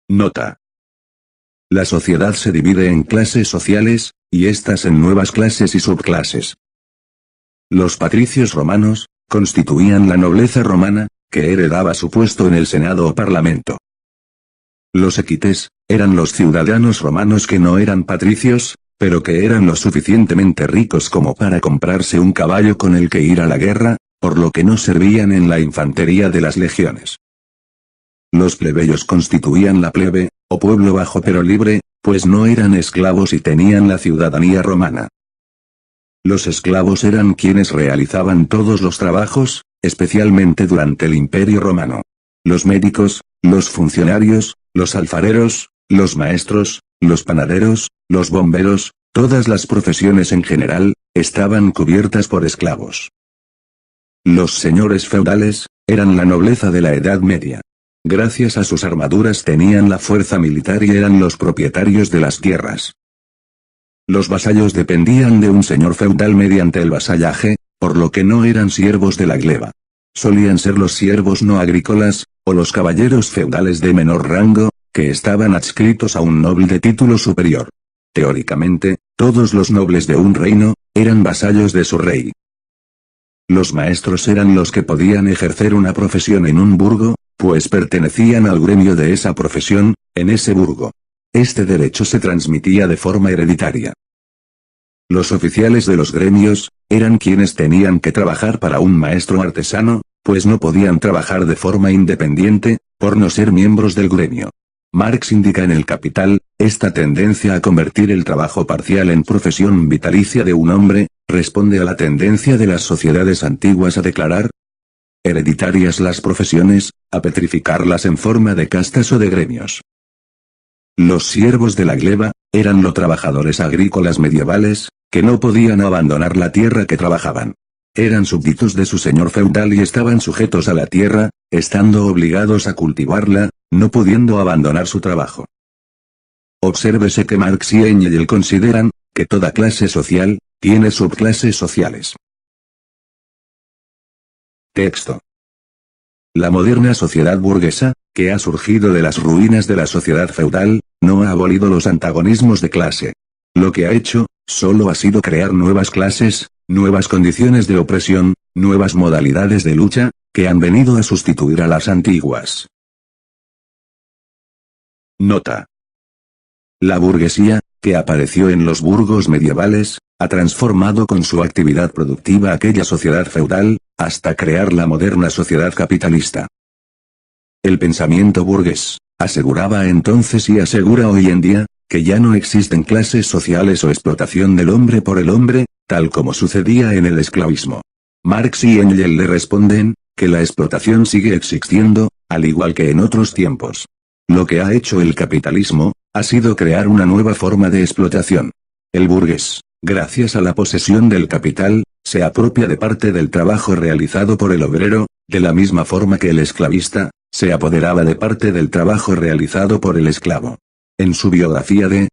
Nota. La sociedad se divide en clases sociales, y estas en nuevas clases y subclases. Los patricios romanos, constituían la nobleza romana, que heredaba su puesto en el senado o parlamento. Los equites, eran los ciudadanos romanos que no eran patricios, pero que eran lo suficientemente ricos como para comprarse un caballo con el que ir a la guerra, por lo que no servían en la infantería de las legiones. Los plebeyos constituían la plebe, o pueblo bajo pero libre, pues no eran esclavos y tenían la ciudadanía romana. Los esclavos eran quienes realizaban todos los trabajos, especialmente durante el Imperio Romano. Los médicos, los funcionarios, los alfareros, los maestros, los panaderos, los bomberos, todas las profesiones en general, estaban cubiertas por esclavos. Los señores feudales, eran la nobleza de la Edad Media. Gracias a sus armaduras tenían la fuerza militar y eran los propietarios de las tierras. Los vasallos dependían de un señor feudal mediante el vasallaje, por lo que no eran siervos de la gleba. Solían ser los siervos no agrícolas, o los caballeros feudales de menor rango, que estaban adscritos a un noble de título superior. Teóricamente, todos los nobles de un reino, eran vasallos de su rey. Los maestros eran los que podían ejercer una profesión en un burgo, pues pertenecían al gremio de esa profesión, en ese burgo. Este derecho se transmitía de forma hereditaria. Los oficiales de los gremios, eran quienes tenían que trabajar para un maestro artesano, pues no podían trabajar de forma independiente, por no ser miembros del gremio. Marx indica en El Capital, esta tendencia a convertir el trabajo parcial en profesión vitalicia de un hombre, responde a la tendencia de las sociedades antiguas a declarar hereditarias las profesiones, a petrificarlas en forma de castas o de gremios. Los siervos de la gleba, eran los trabajadores agrícolas medievales, que no podían abandonar la tierra que trabajaban. Eran súbditos de su señor feudal y estaban sujetos a la tierra, estando obligados a cultivarla, no pudiendo abandonar su trabajo. Obsérvese que Marx y Engels consideran, que toda clase social, tiene subclases sociales. Texto. La moderna sociedad burguesa, que ha surgido de las ruinas de la sociedad feudal, no ha abolido los antagonismos de clase. Lo que ha hecho, solo ha sido crear nuevas clases, nuevas condiciones de opresión, nuevas modalidades de lucha, que han venido a sustituir a las antiguas. Nota. La burguesía, que apareció en los burgos medievales, ha transformado con su actividad productiva aquella sociedad feudal, hasta crear la moderna sociedad capitalista. El pensamiento burgués, aseguraba entonces y asegura hoy en día, que ya no existen clases sociales o explotación del hombre por el hombre, tal como sucedía en el esclavismo. Marx y Engels le responden, que la explotación sigue existiendo, al igual que en otros tiempos. Lo que ha hecho el capitalismo, ha sido crear una nueva forma de explotación. El burgués, gracias a la posesión del capital, se apropia de parte del trabajo realizado por el obrero, de la misma forma que el esclavista, se apoderaba de parte del trabajo realizado por el esclavo. En su biografía de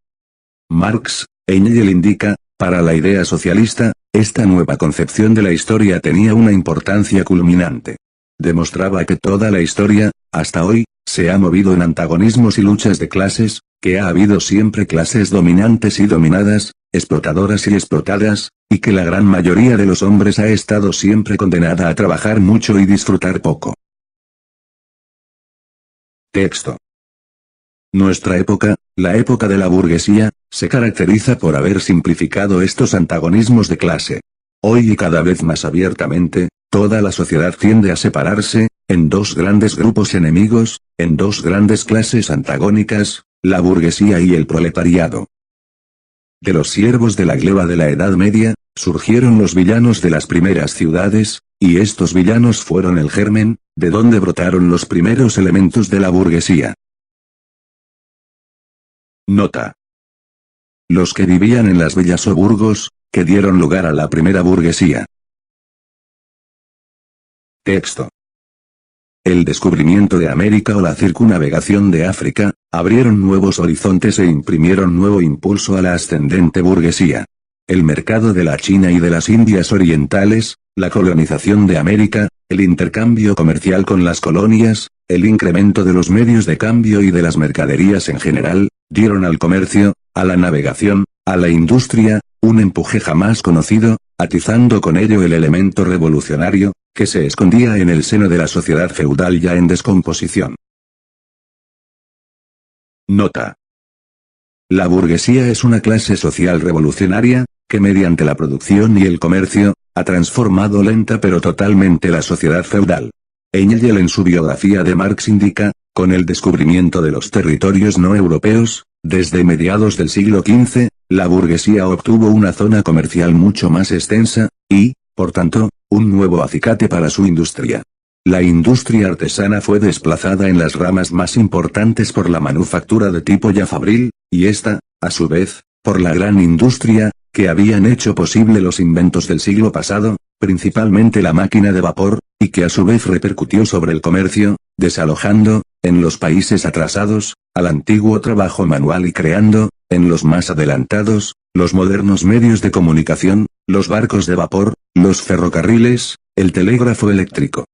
Marx, Engels indica, para la idea socialista, esta nueva concepción de la historia tenía una importancia culminante. Demostraba que toda la historia, hasta hoy, se ha movido en antagonismos y luchas de clases, que ha habido siempre clases dominantes y dominadas, explotadoras y explotadas, y que la gran mayoría de los hombres ha estado siempre condenada a trabajar mucho y disfrutar poco. Texto. Nuestra época, la época de la burguesía, se caracteriza por haber simplificado estos antagonismos de clase. Hoy y cada vez más abiertamente, toda la sociedad tiende a separarse, en dos grandes grupos enemigos, en dos grandes clases antagónicas, la burguesía y el proletariado. De los siervos de la gleba de la Edad Media, surgieron los villanos de las primeras ciudades, y estos villanos fueron el germen, de donde brotaron los primeros elementos de la burguesía. Nota. Los que vivían en las villas o burgos, que dieron lugar a la primera burguesía. Texto. El descubrimiento de América o la circunnavegación de África, abrieron nuevos horizontes e imprimieron nuevo impulso a la ascendente burguesía. El mercado de la China y de las Indias Orientales, la colonización de América, el intercambio comercial con las colonias, el incremento de los medios de cambio y de las mercaderías en general, dieron al comercio, a la navegación, a la industria, un empuje jamás conocido, atizando con ello el elemento revolucionario, que se escondía en el seno de la sociedad feudal ya en descomposición. Nota. La burguesía es una clase social revolucionaria, que mediante la producción y el comercio, ha transformado lenta pero totalmente la sociedad feudal. Engel en su biografía de Marx indica, con el descubrimiento de los territorios no europeos, desde mediados del siglo XV, la burguesía obtuvo una zona comercial mucho más extensa, y, por tanto, un nuevo acicate para su industria. La industria artesana fue desplazada en las ramas más importantes por la manufactura de tipo ya fabril, y esta, a su vez, por la gran industria, que habían hecho posible los inventos del siglo pasado, principalmente la máquina de vapor, y que a su vez repercutió sobre el comercio, desalojando, en los países atrasados, al antiguo trabajo manual y creando, en los más adelantados, los modernos medios de comunicación, los barcos de vapor, los ferrocarriles, el telégrafo eléctrico.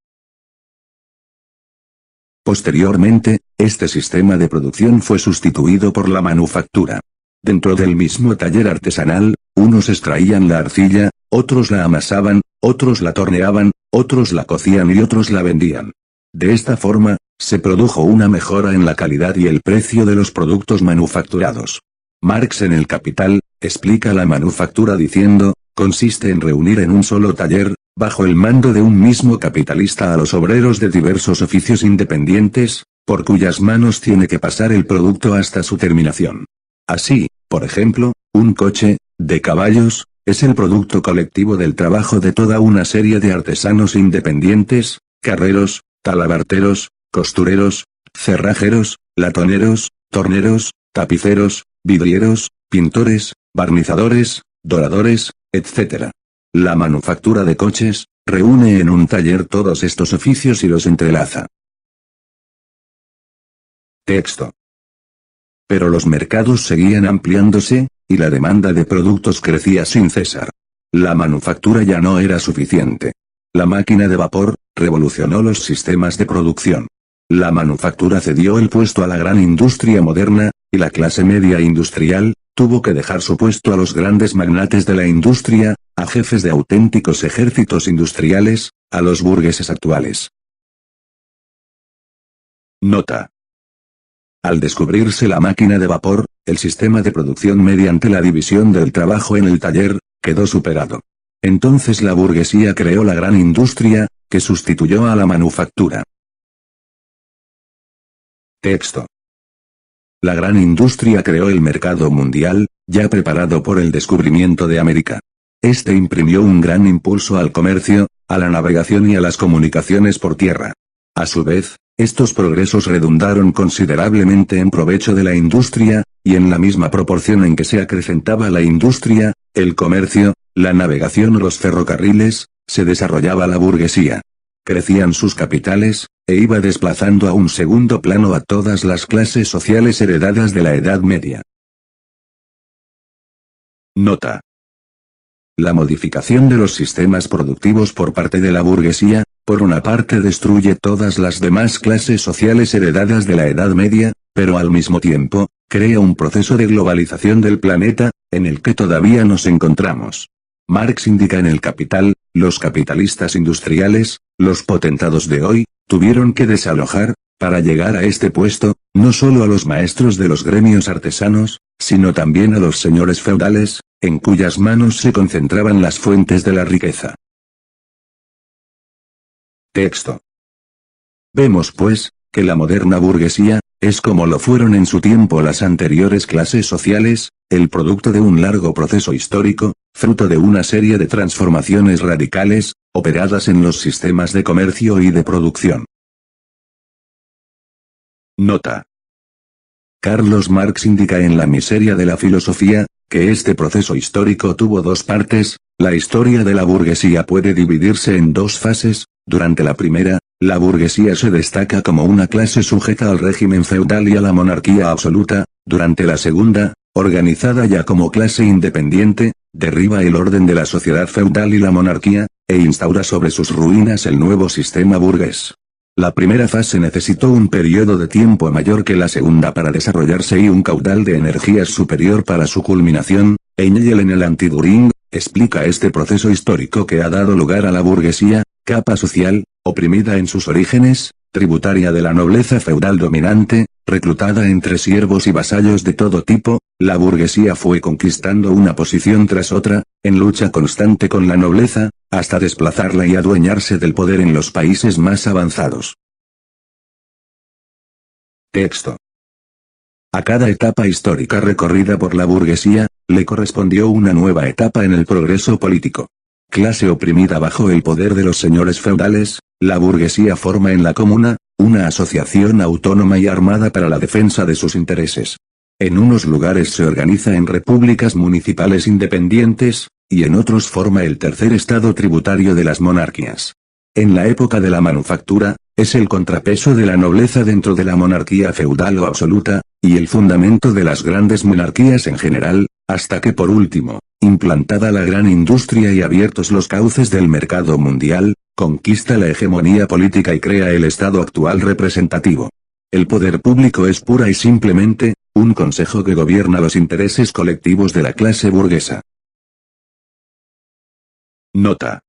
Posteriormente, este sistema de producción fue sustituido por la manufactura. Dentro del mismo taller artesanal, unos extraían la arcilla, otros la amasaban, otros la torneaban, otros la cocían y otros la vendían. De esta forma, se produjo una mejora en la calidad y el precio de los productos manufacturados. Marx en El Capital, explica la manufactura diciendo, consiste en reunir en un solo taller, bajo el mando de un mismo capitalista a los obreros de diversos oficios independientes, por cuyas manos tiene que pasar el producto hasta su terminación. Así, por ejemplo, un coche, de caballos, es el producto colectivo del trabajo de toda una serie de artesanos independientes, carreros, talabarteros, costureros, cerrajeros, latoneros, torneros, tapiceros, vidrieros, pintores, barnizadores, doradores, etc. La manufactura de coches, reúne en un taller todos estos oficios y los entrelaza. Texto. Pero los mercados seguían ampliándose, y la demanda de productos crecía sin cesar. La manufactura ya no era suficiente. La máquina de vapor, revolucionó los sistemas de producción. La manufactura cedió el puesto a la gran industria moderna, y la clase media industrial, tuvo que dejar su puesto a los grandes magnates de la industria, a jefes de auténticos ejércitos industriales, a los burgueses actuales. Nota. Al descubrirse la máquina de vapor, el sistema de producción mediante la división del trabajo en el taller, quedó superado. Entonces la burguesía creó la gran industria, que sustituyó a la manufactura. Texto. La gran industria creó el mercado mundial, ya preparado por el descubrimiento de América. Este imprimió un gran impulso al comercio, a la navegación y a las comunicaciones por tierra. A su vez, estos progresos redundaron considerablemente en provecho de la industria, y en la misma proporción en que se acrecentaba la industria, el comercio, la navegación o los ferrocarriles, se desarrollaba la burguesía. Crecían sus capitales, e iba desplazando a un segundo plano a todas las clases sociales heredadas de la Edad Media. Nota. La modificación de los sistemas productivos por parte de la burguesía, por una parte destruye todas las demás clases sociales heredadas de la Edad Media, pero al mismo tiempo, crea un proceso de globalización del planeta, en el que todavía nos encontramos. Marx indica en El Capital, los capitalistas industriales, los potentados de hoy, tuvieron que desalojar, Para llegar a este puesto, no solo a los maestros de los gremios artesanos, sino también a los señores feudales, en cuyas manos se concentraban las fuentes de la riqueza. Texto. Vemos pues, que la moderna burguesía, es como lo fueron en su tiempo las anteriores clases sociales, el producto de un largo proceso histórico, fruto de una serie de transformaciones radicales, operadas en los sistemas de comercio y de producción. Nota. Carlos Marx indica en La miseria de la filosofía, que este proceso histórico tuvo dos partes. La historia de la burguesía puede dividirse en dos fases. Durante la primera, la burguesía se destaca como una clase sujeta al régimen feudal y a la monarquía absoluta. Durante la segunda, organizada ya como clase independiente, derriba el orden de la sociedad feudal y la monarquía, e instaura sobre sus ruinas el nuevo sistema burgués. La primera fase necesitó un periodo de tiempo mayor que la segunda para desarrollarse y un caudal de energías superior para su culminación. Engel en el Anti-Düring, explica este proceso histórico que ha dado lugar a la burguesía, capa social, oprimida en sus orígenes, tributaria de la nobleza feudal dominante, reclutada entre siervos y vasallos de todo tipo. La burguesía fue conquistando una posición tras otra, en lucha constante con la nobleza, hasta desplazarla y adueñarse del poder en los países más avanzados. Texto. A cada etapa histórica recorrida por la burguesía, le correspondió una nueva etapa en el progreso político. Clase oprimida bajo el poder de los señores feudales, la burguesía forma en la comuna, una asociación autónoma y armada para la defensa de sus intereses. En unos lugares se organiza en repúblicas municipales independientes, y en otros forma el tercer estado tributario de las monarquías. En la época de la manufactura, es el contrapeso de la nobleza dentro de la monarquía feudal o absoluta, y el fundamento de las grandes monarquías en general, hasta que por último, implantada la gran industria y abiertos los cauces del mercado mundial, conquista la hegemonía política y crea el estado actual representativo. El poder público es pura y simplemente, un consejo que gobierna los intereses colectivos de la clase burguesa. Nota.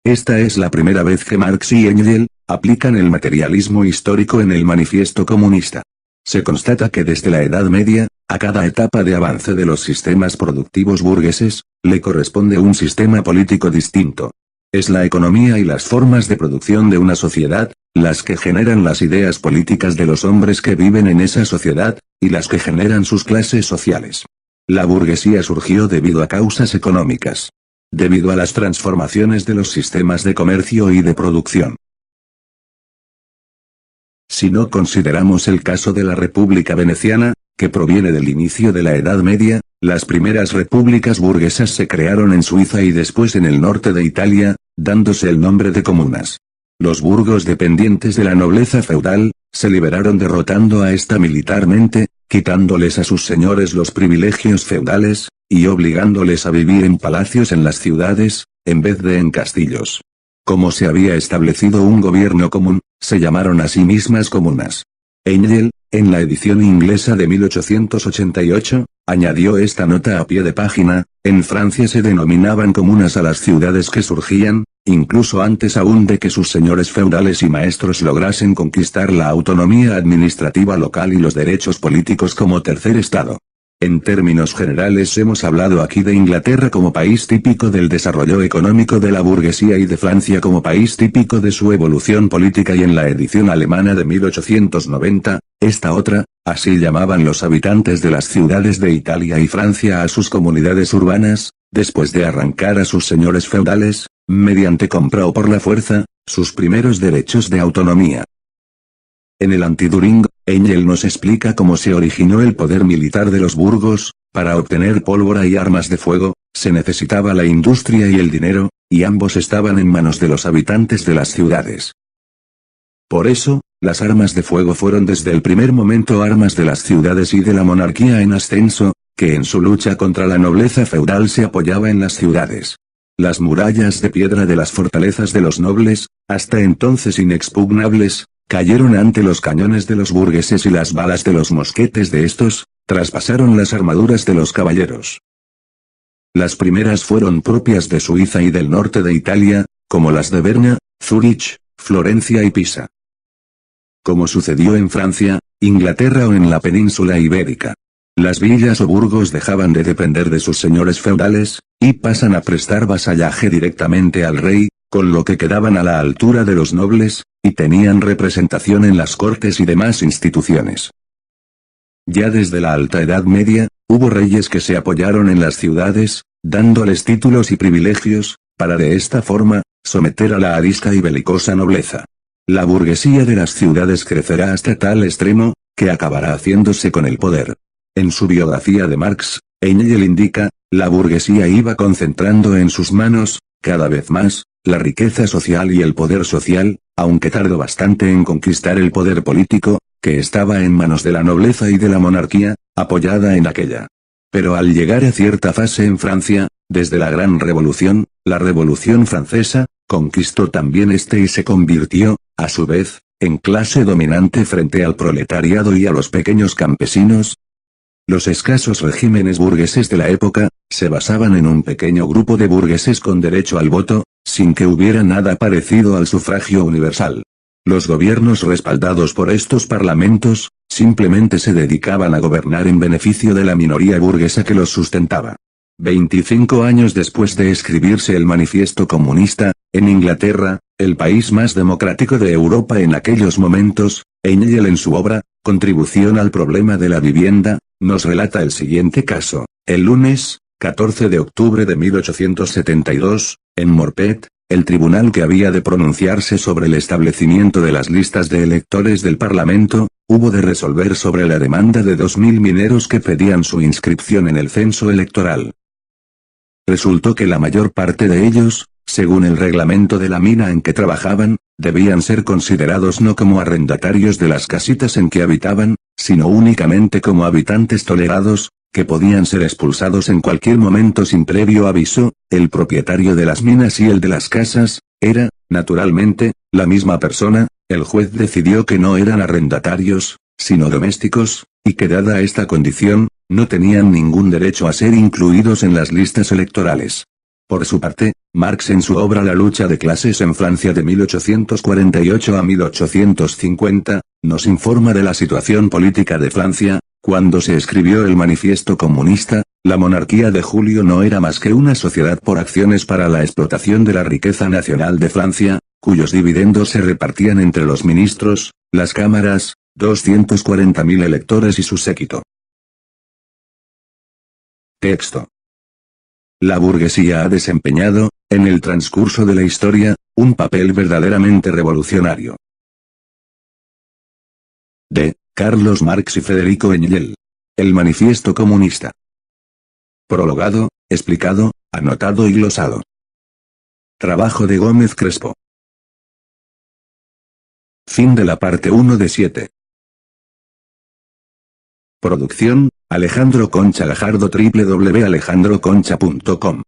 Esta es la primera vez que Marx y Engel aplican el materialismo histórico en el Manifiesto Comunista. Se constata que desde la Edad Media, a cada etapa de avance de los sistemas productivos burgueses, le corresponde un sistema político distinto. Es la economía y las formas de producción de una sociedad, las que generan las ideas políticas de los hombres que viven en esa sociedad, y las que generan sus clases sociales. La burguesía surgió debido a causas económicas. Debido a las transformaciones de los sistemas de comercio y de producción. Si no consideramos el caso de la República Veneciana, que proviene del inicio de la Edad Media, las primeras repúblicas burguesas se crearon en Suiza y después en el norte de Italia, dándose el nombre de comunas. Los burgos dependientes de la nobleza feudal, se liberaron derrotando a esta militarmente, quitándoles a sus señores los privilegios feudales, y obligándoles a vivir en palacios en las ciudades, en vez de en castillos. Como se había establecido un gobierno común, se llamaron a sí mismas comunas. Engel, en la edición inglesa de 1888, añadió esta nota a pie de página: en Francia se denominaban comunas a las ciudades que surgían, incluso antes aún de que sus señores feudales y maestros lograsen conquistar la autonomía administrativa local y los derechos políticos como tercer estado. En términos generales hemos hablado aquí de Inglaterra como país típico del desarrollo económico de la burguesía y de Francia como país típico de su evolución política, y en la edición alemana de 1890, esta otra, así llamaban los habitantes de las ciudades de Italia y Francia a sus comunidades urbanas, después de arrancar a sus señores feudales, mediante compra o por la fuerza, sus primeros derechos de autonomía. En el Anti-Düring, Engel nos explica cómo se originó el poder militar de los burgos. Para obtener pólvora y armas de fuego, se necesitaba la industria y el dinero, y ambos estaban en manos de los habitantes de las ciudades. Por eso, las armas de fuego fueron desde el primer momento armas de las ciudades y de la monarquía en ascenso, que en su lucha contra la nobleza feudal se apoyaba en las ciudades. Las murallas de piedra de las fortalezas de los nobles, hasta entonces inexpugnables, cayeron ante los cañones de los burgueses y las balas de los mosquetes de estos, traspasaron las armaduras de los caballeros. Las primeras fueron propias de Suiza y del norte de Italia, como las de Berna, Zúrich, Florencia y Pisa. como sucedió en Francia, Inglaterra o en la península ibérica. Las villas o burgos dejaban de depender de sus señores feudales, y pasan a prestar vasallaje directamente al rey, con lo que quedaban a la altura de los nobles, y tenían representación en las cortes y demás instituciones. Ya desde la Alta Edad Media, hubo reyes que se apoyaron en las ciudades, dándoles títulos y privilegios, para de esta forma, someter a la arisca y belicosa nobleza. La burguesía de las ciudades crecerá hasta tal extremo, que acabará haciéndose con el poder. En su biografía de Marx, Engels indica, la burguesía iba concentrando en sus manos, cada vez más, la riqueza social y el poder social, aunque tardó bastante en conquistar el poder político, que estaba en manos de la nobleza y de la monarquía, apoyada en aquella. Pero al llegar a cierta fase en Francia, desde la Gran Revolución, la Revolución Francesa, conquistó también y se convirtió, a su vez, en clase dominante frente al proletariado y a los pequeños campesinos. Los escasos regímenes burgueses de la época, se basaban en un pequeño grupo de burgueses con derecho al voto, sin que hubiera nada parecido al sufragio universal. Los gobiernos respaldados por estos parlamentos, simplemente se dedicaban a gobernar en beneficio de la minoría burguesa que los sustentaba. 25 años después de escribirse el Manifiesto Comunista, en Inglaterra, el país más democrático de Europa en aquellos momentos, Engels en su obra, Contribución al problema de la vivienda, nos relata el siguiente caso. El lunes, 14 de octubre de 1872, en Morpeth, el tribunal que había de pronunciarse sobre el establecimiento de las listas de electores del Parlamento, hubo de resolver sobre la demanda de 2000 mineros que pedían su inscripción en el censo electoral. Resultó que la mayor parte de ellos, según el reglamento de la mina en que trabajaban, debían ser considerados no como arrendatarios de las casitas en que habitaban, sino únicamente como habitantes tolerados, que podían ser expulsados en cualquier momento sin previo aviso. El propietario de las minas y el de las casas, era, naturalmente, la misma persona. El juez decidió que no eran arrendatarios, sino domésticos, y que dada esta condición, no tenían ningún derecho a ser incluidos en las listas electorales. Por su parte, Marx en su obra La lucha de clases en Francia de 1848 a 1850, nos informa de la situación política de Francia. Cuando se escribió el Manifiesto Comunista, la monarquía de Julio no era más que una sociedad por acciones para la explotación de la riqueza nacional de Francia, cuyos dividendos se repartían entre los ministros, las cámaras, 240.000 electores y su séquito. Texto. La burguesía ha desempeñado, en el transcurso de la historia, un papel verdaderamente revolucionario. De Carlos Marx y Federico Engels. El Manifiesto Comunista. Prologado, explicado, anotado y glosado. Trabajo de Gómez Crespo. Fin de la parte 1 de 7. Producción, Alejandro Concha Gajardo www.alejandroconcha.com